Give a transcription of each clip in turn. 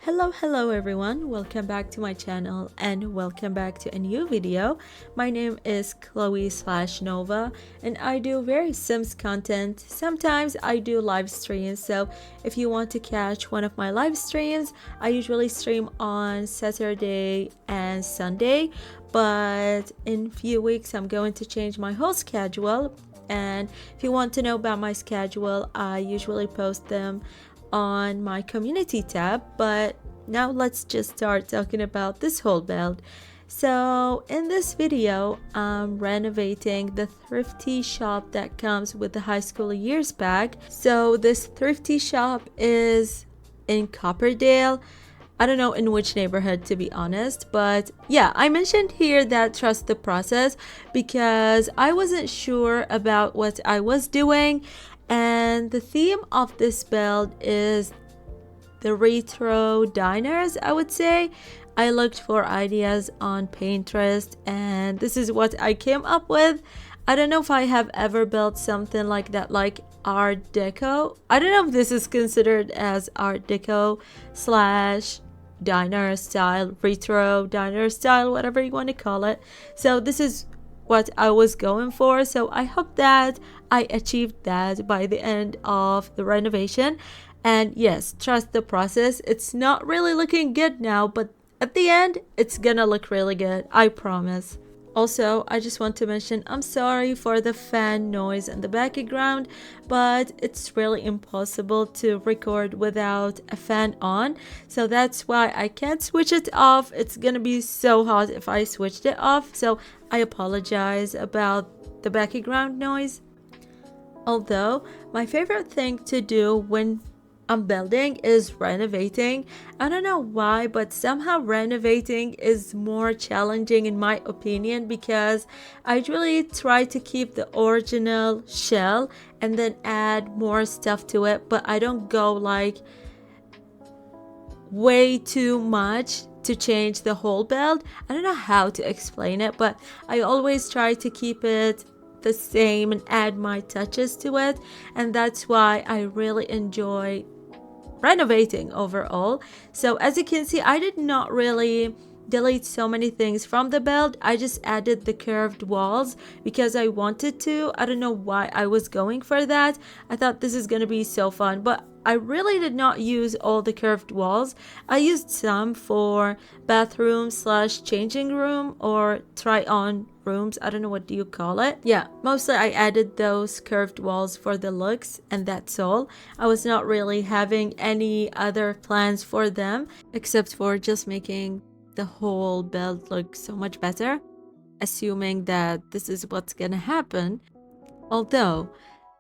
Hello everyone, welcome back to my channel and welcome back to a new video. My name is Chloe/Nova and I do very Sims content. Sometimes I do live streams, so if you want to catch one of my live streams, I usually stream on Saturday and Sunday, but in few weeks I'm going to change my whole schedule. And if you want to know about my schedule, I usually post them on my community tab. But now let's just start talking about this whole build. So in this video, I'm renovating the ThriftTea shop that comes with the high school years pack. So this ThriftTea shop is in Copperdale. I don't know in which neighborhood, to be honest, but yeah, I mentioned here that trust the process because I wasn't sure about what I was doing, and the theme of this build is the retro diners, I would say. I looked for ideas on Pinterest and this is what I came up with. I don't know if I have ever built something like that, like Art Deco. I don't know if this is considered as Art Deco slash diner style, retro diner style, whatever you want to call it. So this is what I was going for, so I hope that I achieved that by the end of the renovation. And yes, trust the process. It's not really looking good now, but at the end it's gonna look really good, I promise. Also, I just want to mention I'm sorry for the fan noise in the background, but it's really impossible to record without a fan on. So that's why I can't switch it off. It's gonna be so hot if I switched it off. So I apologize about the background noise. Although my favorite thing to do when I'm building is renovating. I don't know why, but somehow renovating is more challenging in my opinion because I really try to keep the original shell and then add more stuff to it, but I don't go like way too much to change the whole build. I don't know how to explain it, but I always try to keep it the same and add my touches to it, and that's why I really enjoy renovating overall. So as you can see, I did not really delete so many things from the build. I just added the curved walls because I wanted to. I don't know why I was going for that. I thought this is gonna be so fun, but I really did not use all the curved walls. I used some for bathroom slash changing room or try on rooms. I don't know, what do you call it? Yeah, mostly I added those curved walls for the looks and that's all. I was not really having any other plans for them except for just making the whole build look so much better, assuming that this is what's gonna happen. Although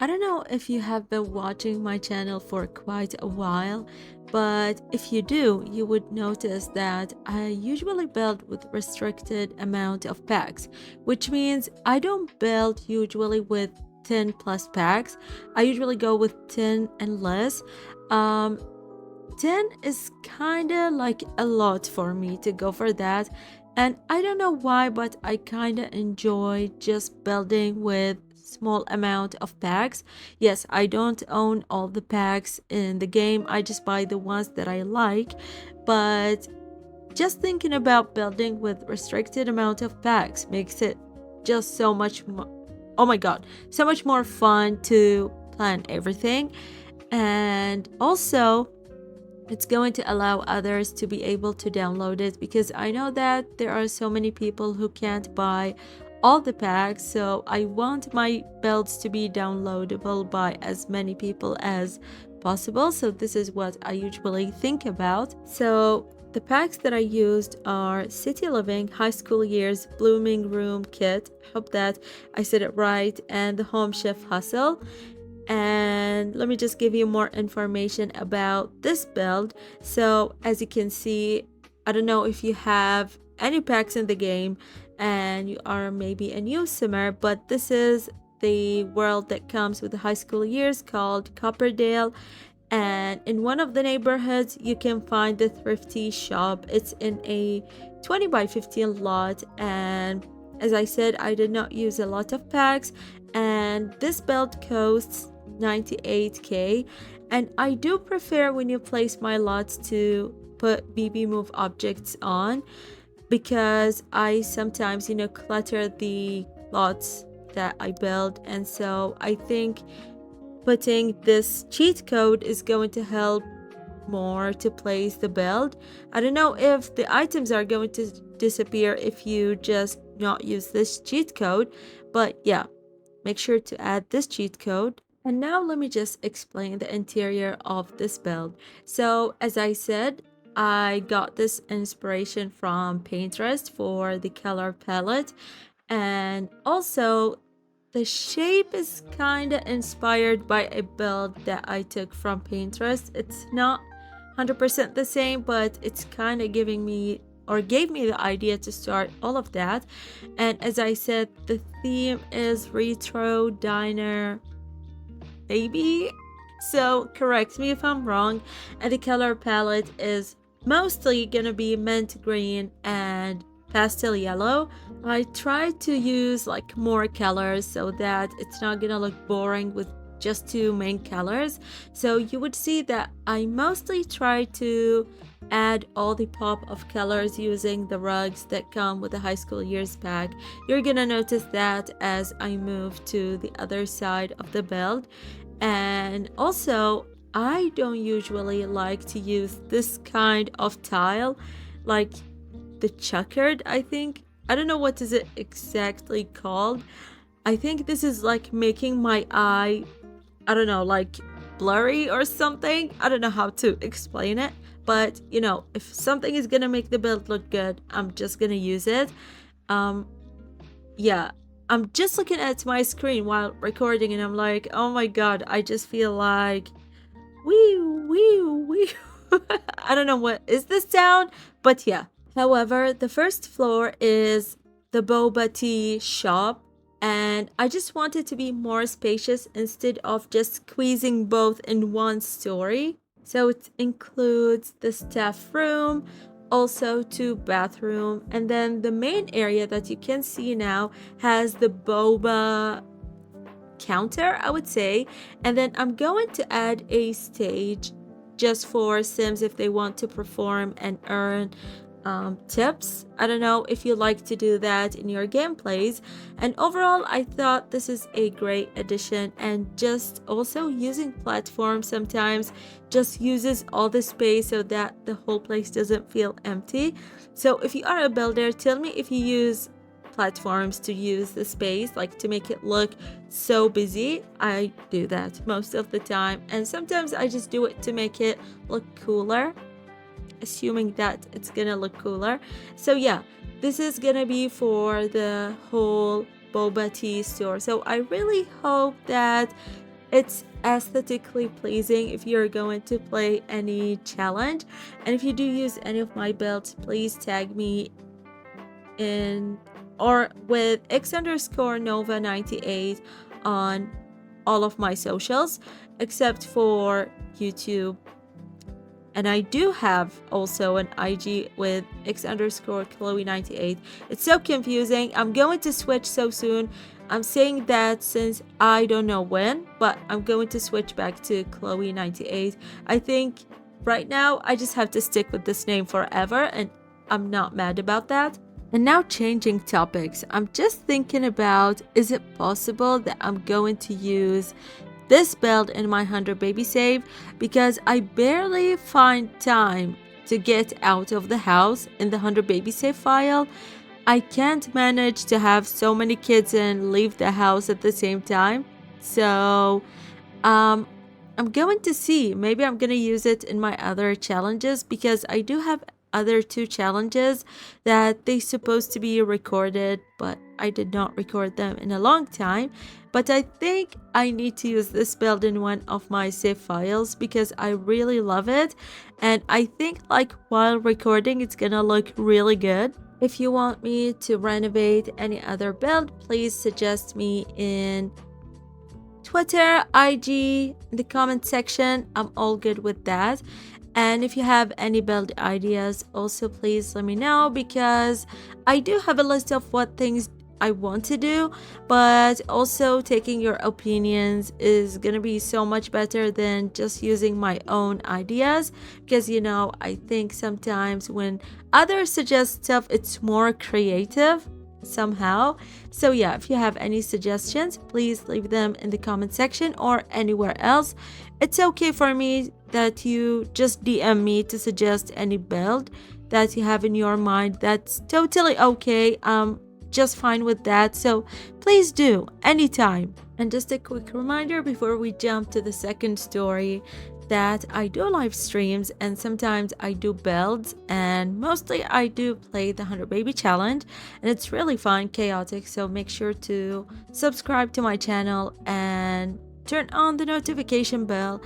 I don't know if you have been watching my channel for quite a while, but if you do, you would notice that I usually build with restricted amount of packs, which means I don't build usually with 10 plus packs. I usually go with 10 and less. 10 is kind of like a lot for me to go for that, and I don't know why, but I kind of enjoy just building with small amount of packs. Yes, I don't own all the packs in the game. I just buy the ones that I like, but just thinking about building with restricted amount of packs makes it just so much more, oh my god, so much more fun to plan everything. And also it's going to allow others to be able to download it because I know that there are so many people who can't buy all the packs, so I want my builds to be downloadable by as many people as possible. So this is what I usually think about. So the packs that I used are City Living, High School Years, Blooming Room Kit, hope that I said it right, and the Home Chef Hustle. And let me just give you more information about this build. So as you can see, I don't know if you have any packs in the game and you are maybe a new simmer, but this is the world that comes with the high school years called Copperdale. And in one of the neighborhoods you can find the ThriftTea shop. It's in a 20 by 15 lot, and as I said, I did not use a lot of packs, and this build costs 98k, and I do prefer when you place my lots to put BB move objects on, because I sometimes, clutter the plots that I build. And so I think putting this cheat code is going to help more to place the build. I don't know if the items are going to disappear if you just not use this cheat code, but yeah, make sure to add this cheat code. And now let me just explain the interior of this build. So as I said, I got this inspiration from Pinterest for the color palette, and also the shape is kind of inspired by a build that I took from Pinterest. It's not 100% the same, but it's kind of giving me or gave me the idea to start all of that. And as I said, the theme is retro diner maybe, so correct me if I'm wrong. And the color palette is mostly gonna be mint green and pastel yellow. I tried to use like more colors so that it's not gonna look boring with just two main colors. So you would see that I mostly try to add all the pop of colors using the rugs that come with the high school years pack. You're gonna notice that as I move to the other side of the build. And also, I don't usually like to use this kind of tile, like the checkered, I think. I don't know what is it exactly called. I think this is like making my eye, I don't know, like blurry or something. I don't know how to explain it. But, if something is gonna make the build look good, I'm just gonna use it. Yeah, I'm just looking at my screen while recording and I'm like, oh my god, I just feel like wee wee wee. I don't know what is this sound, but yeah. However, the first floor is the boba tea shop, and I just wanted to be more spacious instead of just squeezing both in one story. So it includes the staff room, also two bathroom, and then the main area that you can see now has the boba counter, I would say. And then I'm going to add a stage just for Sims if they want to perform and earn tips. I don't know if you like to do that in your gameplays. And overall, I thought this is a great addition, and just also using platforms sometimes just uses all the space so that the whole place doesn't feel empty. So if you are a builder, tell me if you use platforms to use the space, like to make it look so busy. I do that most of the time, and sometimes I just do it to make it look cooler, assuming that it's gonna look cooler. So yeah, this is gonna be for the whole boba tea store. So I really hope that it's aesthetically pleasing if you're going to play any challenge. And if you do use any of my builds, please tag me in or with x_nova98 on all of my socials except for YouTube. And I do have also an IG with x_Chloe98. It's so confusing. I'm going to switch so soon. I'm saying that since I don't know when, but I'm going to switch back to Chloe98. I think right now I just have to stick with this name forever, and I'm not mad about that. And now changing topics, I'm just thinking about, is it possible that I'm going to use this build in my 100 baby save, because I barely find time to get out of the house in the 100 baby save file. I can't manage to have so many kids and leave the house at the same time. So I'm going to see, maybe I'm going to use it in my other challenges, because I do have other two challenges that they supposed to be recorded, but I did not record them in a long time. But I think I need to use this build in one of my save files because I really love it, and I think like while recording it's gonna look really good. If you want me to renovate any other build, please suggest me in Twitter, IG, in the comment section. I'm all good with that. And if you have any build ideas, also please let me know, because I do have a list of what things I want to do, but also taking your opinions is gonna be so much better than just using my own ideas. Because I think sometimes when others suggest stuff, it's more creative somehow. So yeah, if you have any suggestions, please leave them in the comment section or anywhere else. It's okay for me that you just DM me to suggest any build that you have in your mind. That's totally okay. Just fine with that. So please do anytime. And just a quick reminder before we jump to the second story that I do live streams and sometimes I do builds, and mostly I do play the 100 Baby Challenge, and it's really fun, chaotic. So make sure to subscribe to my channel and turn on the notification bell.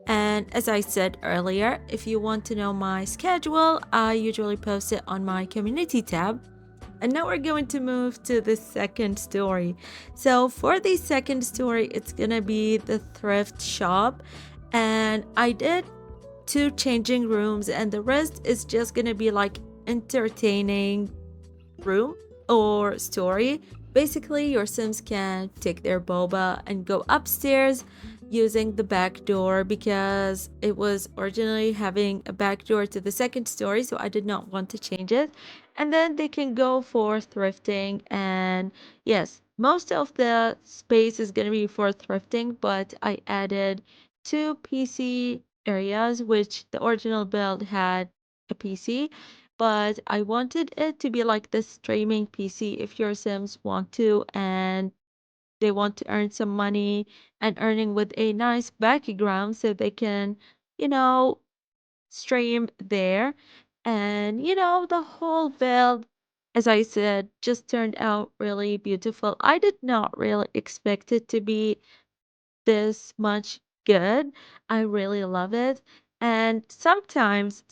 And as I said earlier, if you want to know my schedule, I usually post it on my community tab. And now we're going to move to the second story. So for the second story, it's gonna be the thrift shop. And I did two changing rooms, and the rest is just gonna be like entertaining room or story. Basically, your Sims can take their boba and go upstairs using the back door because it was originally having a back door to the second story, so I did not want to change it. And then they can go for thrifting. And yes, most of the space is going to be for thrifting, but I added two PC areas, which the original build had a PC, but I wanted it to be like the streaming PC if your Sims want to and they want to earn some money and earning with a nice background so they can, you know, stream there. And, the whole build, as I said, just turned out really beautiful. I did not really expect it to be this much good. I really love it. And sometimes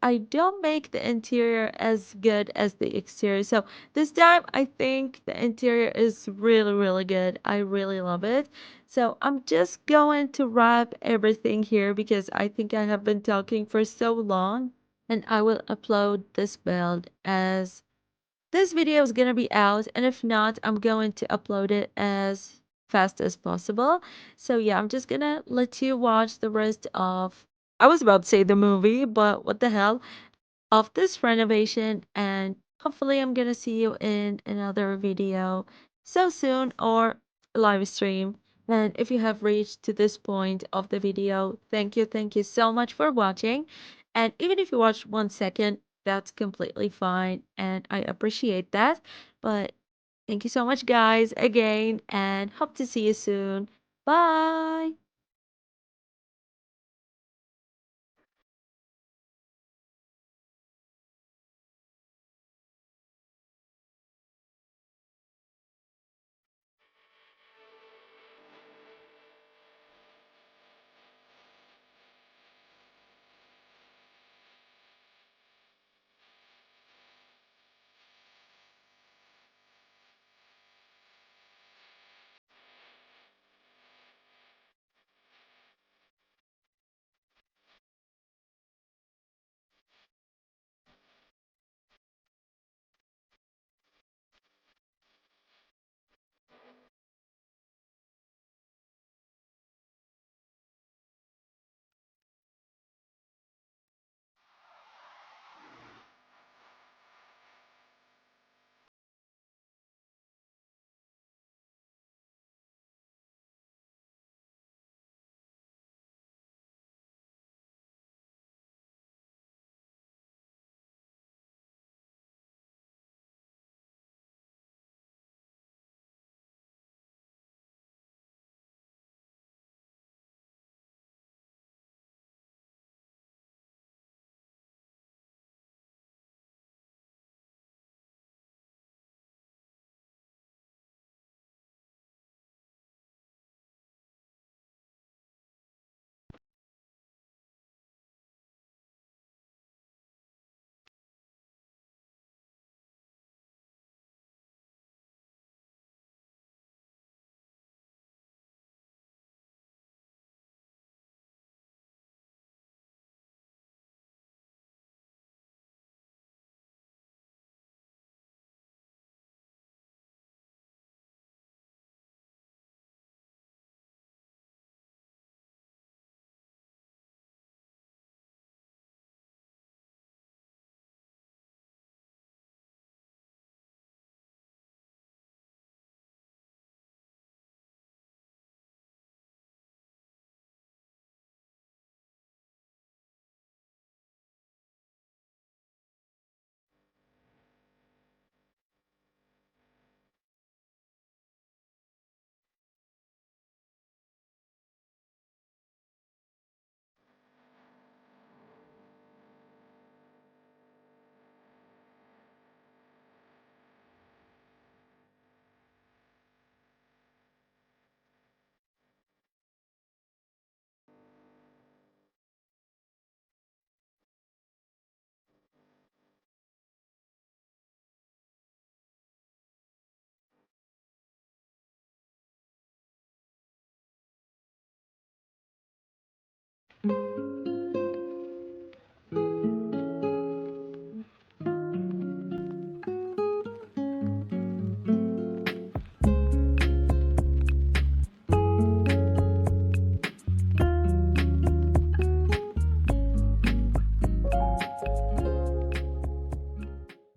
I don't make the interior as good as the exterior. So this time I think the interior is really, really good. I really love it. So I'm just going to wrap everything here because I think I have been talking for so long, and I will upload this build as this video is gonna be out, and if not, I'm going to upload it as fast as possible. So yeah, I'm just gonna let you watch the rest of, I was about to say the movie, but what the hell, of this renovation, and hopefully I'm gonna see you in another video so soon or live stream. And if you have reached to this point of the video, thank you so much for watching. And even if you watched 1 second, that's completely fine, and I appreciate that. But thank you so much, guys, again, and hope to see you soon. Bye.